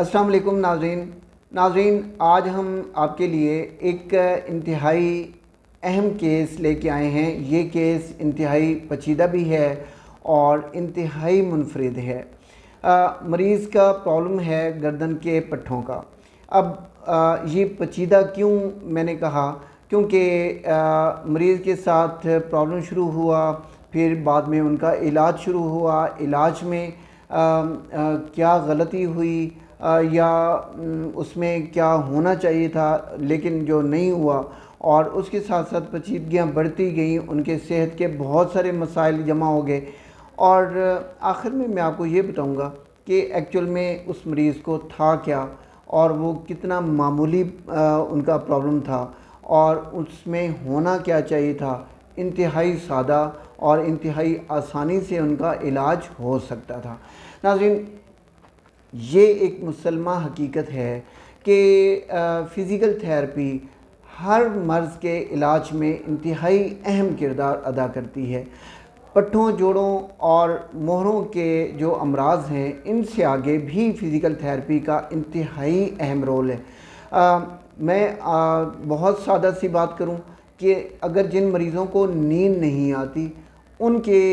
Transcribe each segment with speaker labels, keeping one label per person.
Speaker 1: السلام علیکم ناظرین، آج ہم آپ کے لیے ایک انتہائی اہم کیس لے کے آئے ہیں۔ یہ کیس انتہائی پیچیدہ بھی ہے اور انتہائی منفرد ہے۔ مریض کا پرابلم ہے گردن کے پٹھوں کا۔ اب یہ پیچیدہ کیوں میں نے کہا؟ کیونکہ مریض کے ساتھ پرابلم شروع ہوا، پھر بعد میں ان کا علاج شروع ہوا۔ علاج میں کیا غلطی ہوئی یا اس میں کیا ہونا چاہیے تھا لیکن جو نہیں ہوا، اور اس کے ساتھ ساتھ پیچیدگیاں بڑھتی گئیں، ان کے صحت کے بہت سارے مسائل جمع ہو گئے، اور آخر میں آپ کو یہ بتاؤں گا کہ ایکچول میں اس مریض کو تھا کیا، اور وہ کتنا معمولی ان کا پرابلم تھا، اور اس میں ہونا کیا چاہیے تھا۔ انتہائی سادہ اور انتہائی آسانی سے ان کا علاج ہو سکتا تھا۔ ناظرین، یہ ایک مسلمہ حقیقت ہے کہ فزیکل تھیراپی ہر مرض کے علاج میں انتہائی اہم کردار ادا کرتی ہے۔ پٹھوں، جوڑوں اور مہروں کے جو امراض ہیں، ان سے آگے بھی فزیکل تھیراپی کا انتہائی اہم رول ہے۔ میں بہت سادہ سی بات کروں کہ اگر جن مریضوں کو نیند نہیں آتی، ان کے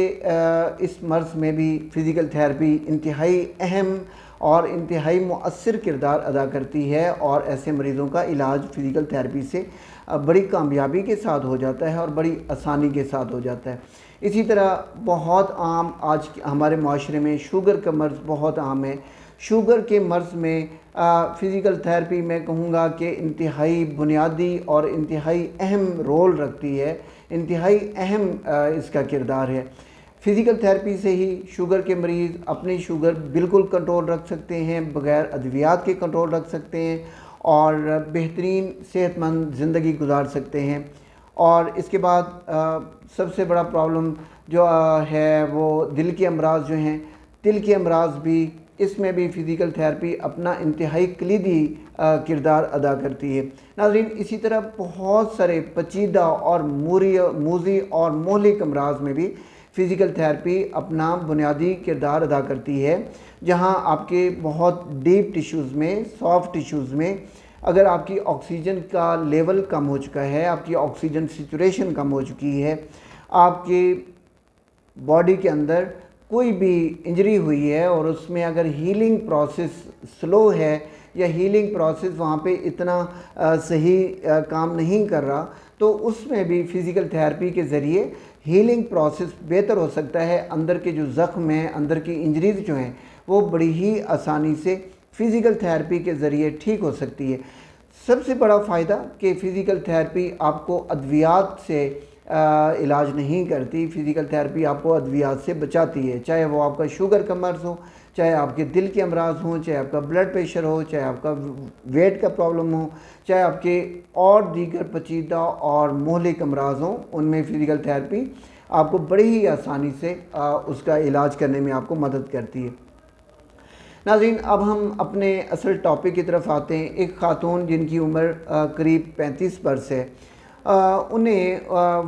Speaker 1: اس مرض میں بھی فزیکل تھیراپی انتہائی اہم اور انتہائی مؤثر کردار ادا کرتی ہے، اور ایسے مریضوں کا علاج فزیکل تھیراپی سے بڑی کامیابی کے ساتھ ہو جاتا ہے اور بڑی آسانی کے ساتھ ہو جاتا ہے۔ اسی طرح بہت عام آج ہمارے معاشرے میں شوگر کا مرض بہت عام ہے۔ شوگر کے مرض میں فزیکل تھیراپی میں کہوں گا کہ انتہائی بنیادی اور انتہائی اہم رول رکھتی ہے، انتہائی اہم اس کا کردار ہے۔ فزیکل تھیراپی سے ہی شوگر کے مریض اپنی شوگر بالکل کنٹرول رکھ سکتے ہیں، بغیر ادویات کے کنٹرول رکھ سکتے ہیں، اور بہترین صحت مند زندگی گزار سکتے ہیں۔ اور اس کے بعد سب سے بڑا پرابلم جو ہے وہ دل کے امراض جو ہیں، دل کے امراض بھی، اس میں بھی فزیکل تھیراپی اپنا انتہائی کلیدی کردار ادا کرتی ہے۔ ناظرین، اسی طرح بہت سارے پیچیدہ اور موذی اور مہلک امراض میں بھی فزیکل تھیراپی اپنا بنیادی کردار ادا کرتی ہے، جہاں آپ کے بہت ڈیپ ٹیشوز میں، سافٹ ٹیشوز میں اگر آپ کی آکسیجن کا لیول کم ہو چکا ہے، آپ کی آکسیجن سیچوریشن کم ہو چکی ہے، آپ کی باڈی کے اندر کوئی بھی انجری ہوئی ہے، اور اس میں اگر ہیلنگ پروسیس سلو ہے یا ہیلنگ پروسیس وہاں پہ اتنا صحیح کام نہیں کر رہا، تو اس میں بھی فزیکل تھیراپی کے ذریعے ہیلنگ پروسیس بہتر ہو سکتا ہے۔ اندر کے جو زخم ہیں، اندر کی انجریز جو ہیں، وہ بڑی ہی آسانی سے فزیکل تھیراپی کے ذریعے ٹھیک ہو سکتی ہے۔ سب سے بڑا فائدہ کہ فزیکل تھیراپی آپ کو ادویات سے علاج نہیں کرتی، فزیکل تھیراپی آپ کو ادویات سے بچاتی ہے، چاہے وہ آپ کا شوگر کا مرض ہو، چاہے آپ کے دل کے امراض ہوں، چاہے آپ کا بلڈ پریشر ہو، چاہے آپ کا ویٹ کا پرابلم ہو، چاہے آپ کے اور دیگر پیچیدہ اور مہلک امراض ہوں، ان میں فزیکل تھیراپی آپ کو بڑی ہی آسانی سے اس کا علاج کرنے میں آپ کو مدد کرتی ہے۔ ناظرین، اب ہم اپنے اصل ٹاپک کی طرف آتے ہیں۔ ایک خاتون جن کی عمر قریب 35 برس ہے،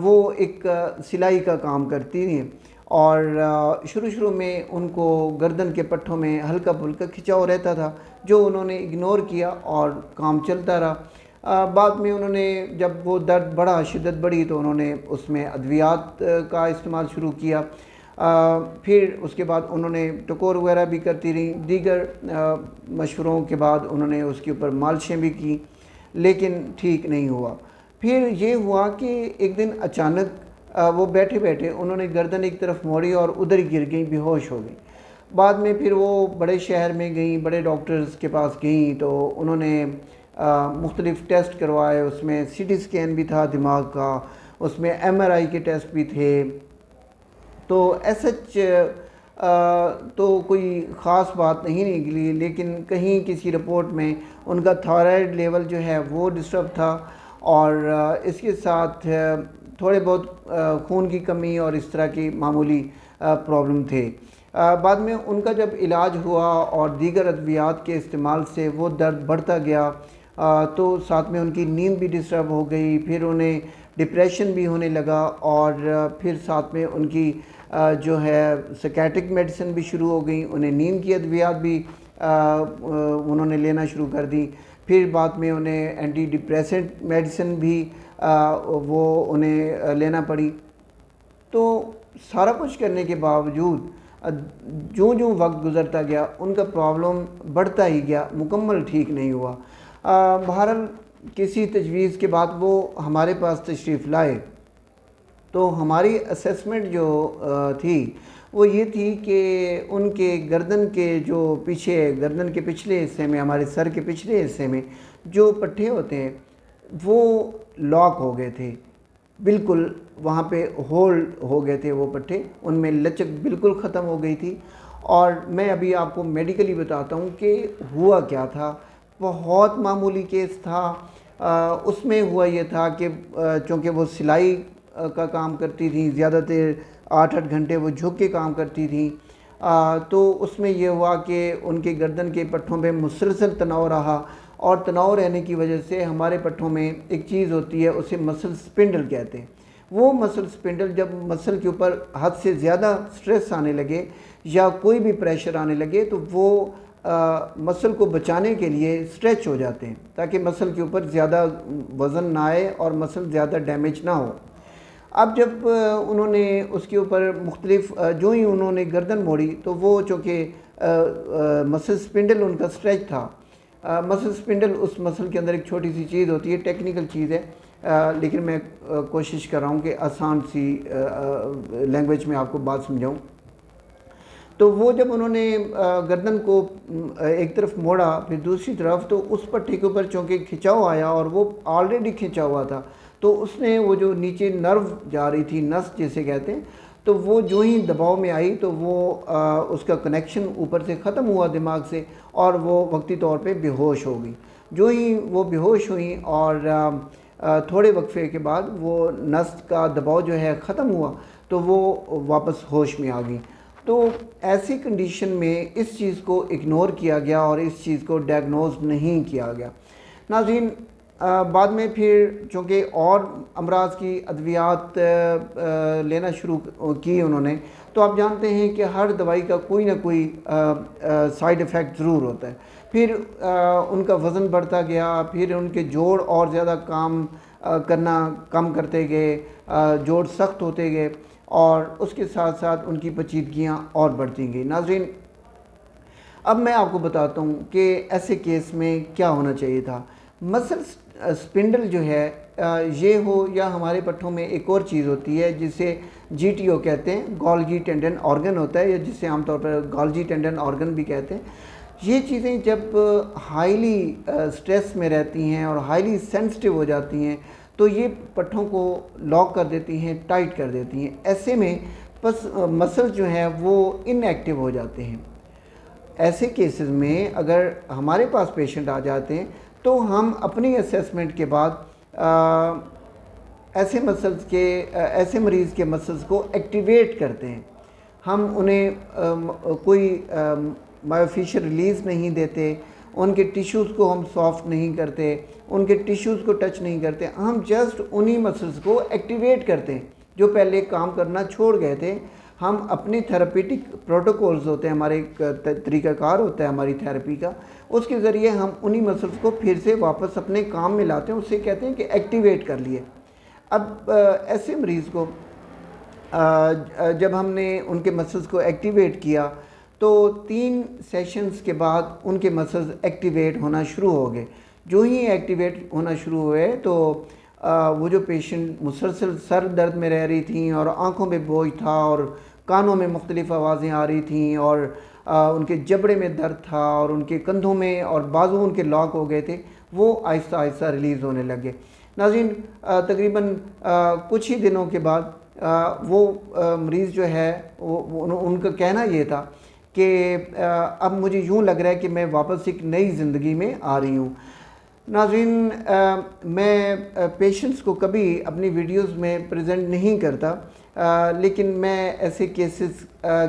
Speaker 1: وہ ایک سلائی کا کام کرتی ہیں، اور شروع میں ان کو گردن کے پٹھوں میں ہلکا پھلکا کھچاؤ رہتا تھا، جو انہوں نے اگنور کیا اور کام چلتا رہا۔ بعد میں انہوں نے جب وہ درد بڑھا، شدت بڑھی، تو انہوں نے اس میں ادویات کا استعمال شروع کیا۔ پھر اس کے بعد انہوں نے ٹکور وغیرہ بھی کرتی رہیں، دیگر مشوروں کے بعد انہوں نے اس کے اوپر مالشیں بھی کی، لیکن ٹھیک نہیں ہوا۔ پھر یہ ہوا کہ ایک دن اچانک وہ بیٹھے بیٹھے انہوں نے گردن ایک طرف موڑی اور ادھر ہی گر گئیں، بے ہوش ہو گئیں۔ بعد میں پھر وہ بڑے شہر میں گئیں، بڑے ڈاکٹرز کے پاس گئیں، تو انہوں نے مختلف ٹیسٹ کروائے، اس میں سی ٹی سکین بھی تھا دماغ کا، اس میں ایم آر آئی کے ٹیسٹ بھی تھے، تو ایسچ تو کوئی خاص بات نہیں نکلی، لیکن کہیں کسی رپورٹ میں ان کا تھائرائیڈ لیول جو ہے وہ ڈسٹرب تھا، اور اس کے ساتھ تھوڑے بہت خون کی کمی اور اس طرح کی معمولی پرابلم تھے۔ بعد میں ان کا جب علاج ہوا اور دیگر ادویات کے استعمال سے وہ درد بڑھتا گیا، تو ساتھ میں ان کی نیند بھی ڈسٹرب ہو گئی، پھر انہیں ڈپریشن بھی ہونے لگا، اور پھر ساتھ میں ان کی جو ہے سکیٹرک میڈیسن بھی شروع ہو گئیں، انہیں نیند کی ادویات بھی انہوں نے لینا شروع کر دی. پھر بعد میں انہیں اینٹی ڈپریسنٹ میڈیسن بھی وہ انہیں لینا پڑی. تو سارا کچھ کرنے کے باوجود جوں جوں وقت گزرتا گیا ان کا پرابلم بڑھتا ہی گیا, مکمل ٹھیک نہیں ہوا. بہرحال کسی تجویز کے بعد وہ ہمارے پاس تشریف لائے. تو ہماری اسیسمنٹ جو تھی وہ یہ تھی کہ ان کے گردن کے جو پیچھے, گردن کے پچھلے حصے میں, ہمارے سر کے پچھلے حصے میں جو پٹھے ہوتے ہیں وہ لاک ہو گئے تھے, بالکل وہاں پہ ہولڈ ہو گئے تھے وہ پٹھے, ان میں لچک بالکل ختم ہو گئی تھی. اور میں ابھی آپ کو میڈیکلی بتاتا ہوں کہ ہوا کیا تھا. بہت معمولی کیس تھا. اس میں ہوا یہ تھا کہ چونکہ وہ سلائی کا کام کرتی تھیں, زیادہ تر 8 گھنٹے وہ جھک کے کام کرتی تھیں, تو اس میں یہ ہوا کہ ان کے گردن کے پٹھوں پہ مسلسل تناؤ رہا, اور تناؤ رہنے کی وجہ سے ہمارے پٹھوں میں ایک چیز ہوتی ہے اسے مسل سپنڈل کہتے ہیں. وہ مسل سپنڈل جب مسل کے اوپر حد سے زیادہ سٹریس آنے لگے یا کوئی بھی پریشر آنے لگے تو وہ مسل کو بچانے کے لیے اسٹریچ ہو جاتے ہیں تاکہ مسل کے اوپر زیادہ وزن نہ آئے اور مسل زیادہ ڈیمیج نہ ہو. اب جب انہوں نے اس کے اوپر مختلف جو ہی انہوں نے گردن موڑی تو وہ چونکہ مسل سپنڈل ان کا اسٹریچ تھا. مسل سپنڈل اس مسل کے اندر ایک چھوٹی سی چیز ہوتی ہے, ٹیکنیکل چیز ہے, لیکن میں کوشش کر رہا ہوں کہ آسان سی لینگویج میں آپ کو بات سمجھاؤں. تو وہ جب انہوں نے گردن کو ایک طرف موڑا پھر دوسری طرف, تو اس پٹھے کے اوپر چونکہ کھچاؤ آیا اور وہ آلریڈی کھنچا ہوا تھا, تو اس نے وہ جو نیچے نرو جا رہی تھی, نس جیسے کہتے ہیں, تو وہ جو ہی دباؤ میں آئی تو وہ اس کا کنیکشن اوپر سے ختم ہوا دماغ سے, اور وہ وقتی طور پہ بے ہوش ہو گئی. جو ہی وہ بے ہوش ہوئیں اور تھوڑے وقفے کے بعد وہ نس کا دباؤ جو ہے ختم ہوا تو وہ واپس ہوش میں آ گئی. تو ایسی کنڈیشن میں اس چیز کو اگنور کیا گیا اور اس چیز کو ڈائگنوز نہیں کیا گیا. ناظرین, بعد میں پھر چونکہ اور امراض کی ادویات لینا شروع کی انہوں نے, تو آپ جانتے ہیں کہ ہر دوائی کا کوئی نہ کوئی سائیڈ ایفیکٹ ضرور ہوتا ہے. پھر ان کا وزن بڑھتا گیا, پھر ان کے جوڑ اور زیادہ کام کرنا کم کرتے گئے, جوڑ سخت ہوتے گئے, اور اس کے ساتھ ساتھ ان کی پیچیدگیاں اور بڑھتی گئی. ناظرین, اب میں آپ کو بتاتا ہوں کہ ایسے کیس میں کیا ہونا چاہیے تھا. مسل سپنڈل جو ہے یہ ہو یا ہمارے پٹھوں میں ایک اور چیز ہوتی ہے جسے جی ٹی او کہتے ہیں, گالگی ٹینڈن آرگن ہوتا ہے, یا جسے عام طور پر گالجی ٹینڈن آرگن بھی کہتے ہیں. یہ چیزیں جب ہائیلی سٹریس میں رہتی ہیں اور ہائیلی سینسٹیو ہو جاتی ہیں تو یہ پٹھوں کو لاک کر دیتی ہیں, ٹائٹ کر دیتی ہیں. ایسے میں بس مسل جو ہیں وہ ان ایکٹیو ہو جاتے ہیں. ایسے کیسز میں اگر ہمارے پاس پیشنٹ آ جاتے ہیں تو ہم اپنی اسیسمنٹ کے بعد ایسے مریض کے مسلز کو ایکٹیویٹ کرتے ہیں. ہم انہیں کوئی مایوفیشل ریلیز نہیں دیتے, ان کے ٹیشوز کو ہم سافٹ نہیں کرتے, ان کے ٹیشوز کو ٹچ نہیں کرتے. ہم جسٹ انہی مسلز کو ایکٹیویٹ کرتے ہیں جو پہلے کام کرنا چھوڑ گئے تھے. ہم اپنی تھراپیٹک پروٹوکولز ہوتے ہیں, ہمارے ایک طریقہ کار ہوتا ہے ہماری تھراپی کا, اس کے ذریعے ہم انہی مسلز کو پھر سے واپس اپنے کام میں لاتے ہیں. اسے کہتے ہیں کہ ایکٹیویٹ کر لیے. اب ایسے مریض کو جب ہم نے ان کے مسلز کو ایکٹیویٹ کیا تو 3 سیشنز کے بعد ان کے مسلز ایکٹیویٹ ہونا شروع ہو گئے. جو ہی ایکٹیویٹ ہونا شروع ہوئے تو وہ جو پیشنٹ مسلسل سر درد میں رہ رہی تھیں اور آنکھوں پہ بوجھ تھا اور کانوں میں مختلف آوازیں آ رہی تھیں اور ان کے جبڑے میں درد تھا اور ان کے کندھوں میں اور بازو ان کے لاک ہو گئے تھے, وہ آہستہ آہستہ ریلیز ہونے لگے. ناظرین, تقریباً کچھ ہی دنوں کے بعد وہ مریض جو ہے ان کا کہنا یہ تھا کہ اب مجھے یوں لگ رہا ہے کہ میں واپس ایک نئی زندگی میں آ رہی ہوں. ناظرین, میں پیشنٹس کو کبھی اپنی ویڈیوز میں پریزنٹ نہیں کرتا, لیکن میں ایسے کیسز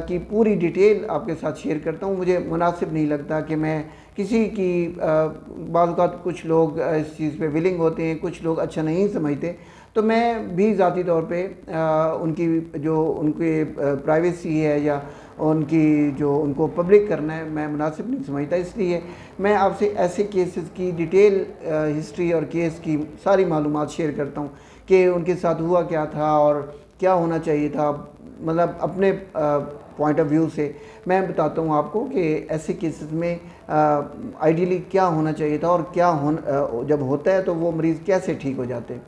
Speaker 1: کی پوری ڈیٹیل آپ کے ساتھ شیئر کرتا ہوں. مجھے مناسب نہیں لگتا کہ میں کسی کی, بعض اوقات کچھ لوگ اس چیز پہ ولنگ ہوتے ہیں, کچھ لوگ اچھا نہیں سمجھتے, تو میں بھی ذاتی طور پہ ان کی جو ان کی پرائیویسی ہے یا ان کی جو ان کو پبلک کرنا ہے میں مناسب نہیں سمجھتا، اس لیے میں آپ سے ایسے کیسز کی ڈیٹیل ہسٹری اور کیس کی ساری معلومات شیئر کرتا ہوں کہ ان کے ساتھ ہوا کیا تھا اور کیا ہونا چاہیے تھا، مطلب اپنے پوائنٹ آف ویو سے میں بتاتا ہوں آپ کو کہ ایسے کیسز میں آئیڈیلی کیا ہونا چاہیے تھا اور کیا جب ہوتا ہے تو وہ مریض کیسے ٹھیک ہو جاتے ہیں۔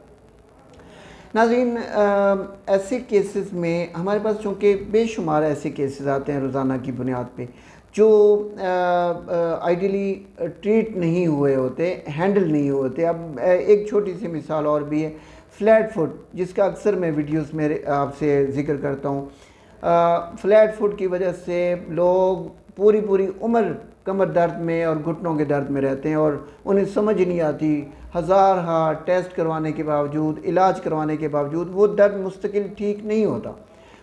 Speaker 1: ناظرین، ایسے کیسز میں ہمارے پاس چونکہ بے شمار ایسے کیسز آتے ہیں روزانہ کی بنیاد پہ جو آئیڈیلی ٹریٹ نہیں ہوئے ہوتے، ہینڈل نہیں ہوتے۔ اب ایک چھوٹی سی مثال اور بھی ہے، فلیٹ فٹ، جس کا اکثر میں ویڈیوز میں آپ سے ذکر کرتا ہوں۔ فلیٹ فٹ کی وجہ سے لوگ پوری عمر کمر درد میں اور گھٹنوں کے درد میں رہتے ہیں اور انہیں سمجھ نہیں آتی، ہزارہا ٹیسٹ کروانے کے باوجود، علاج کروانے کے باوجود وہ درد مستقل ٹھیک نہیں ہوتا۔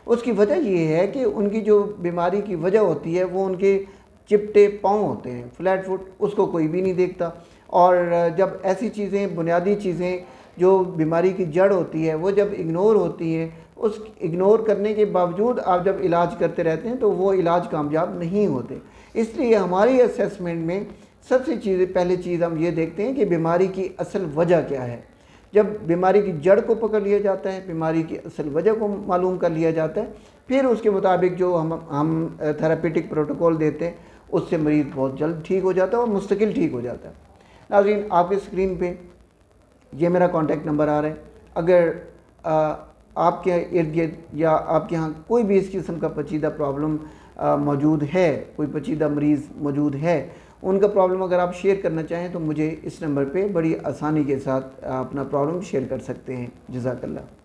Speaker 1: اس کی وجہ یہ ہے کہ ان کی جو بیماری کی وجہ ہوتی ہے وہ ان کے چپٹے پاؤں ہوتے ہیں، فلیٹ فٹ، اس کو کوئی بھی نہیں دیکھتا۔ اور جب ایسی چیزیں، بنیادی چیزیں جو بیماری کی جڑ ہوتی ہے وہ جب اگنور ہوتی ہیں، اس اگنور کرنے کے باوجود آپ جب علاج کرتے رہتے ہیں تو وہ علاج کامیاب نہیں ہوتے۔ اس لیے ہماری اسیسمنٹ میں سب سے پہلے چیز ہم یہ دیکھتے ہیں کہ بیماری کی اصل وجہ کیا ہے۔ جب بیماری کی جڑ کو پکڑ لیا جاتا ہے، بیماری کی اصل وجہ کو معلوم کر لیا جاتا ہے، پھر اس کے مطابق جو ہم تھراپیوٹک پروٹوکول دیتے ہیں اس سے مریض بہت جلد ٹھیک ہو جاتا ہے اور مستقل ٹھیک ہو جاتا ہے۔ ناظرین، آپ کے اسکرین پہ یہ میرا کانٹیکٹ نمبر آ رہا ہے، اگر آپ کے ارد گرد یا آپ کے ہاں کوئی بھی اس قسم کا پیچیدہ پرابلم موجود ہے، کوئی پیچیدہ مریض موجود ہے، ان کا پرابلم اگر آپ شیئر کرنا چاہیں تو مجھے اس نمبر پہ بڑی آسانی کے ساتھ اپنا پرابلم شیئر کر سکتے ہیں۔ جزاک اللہ۔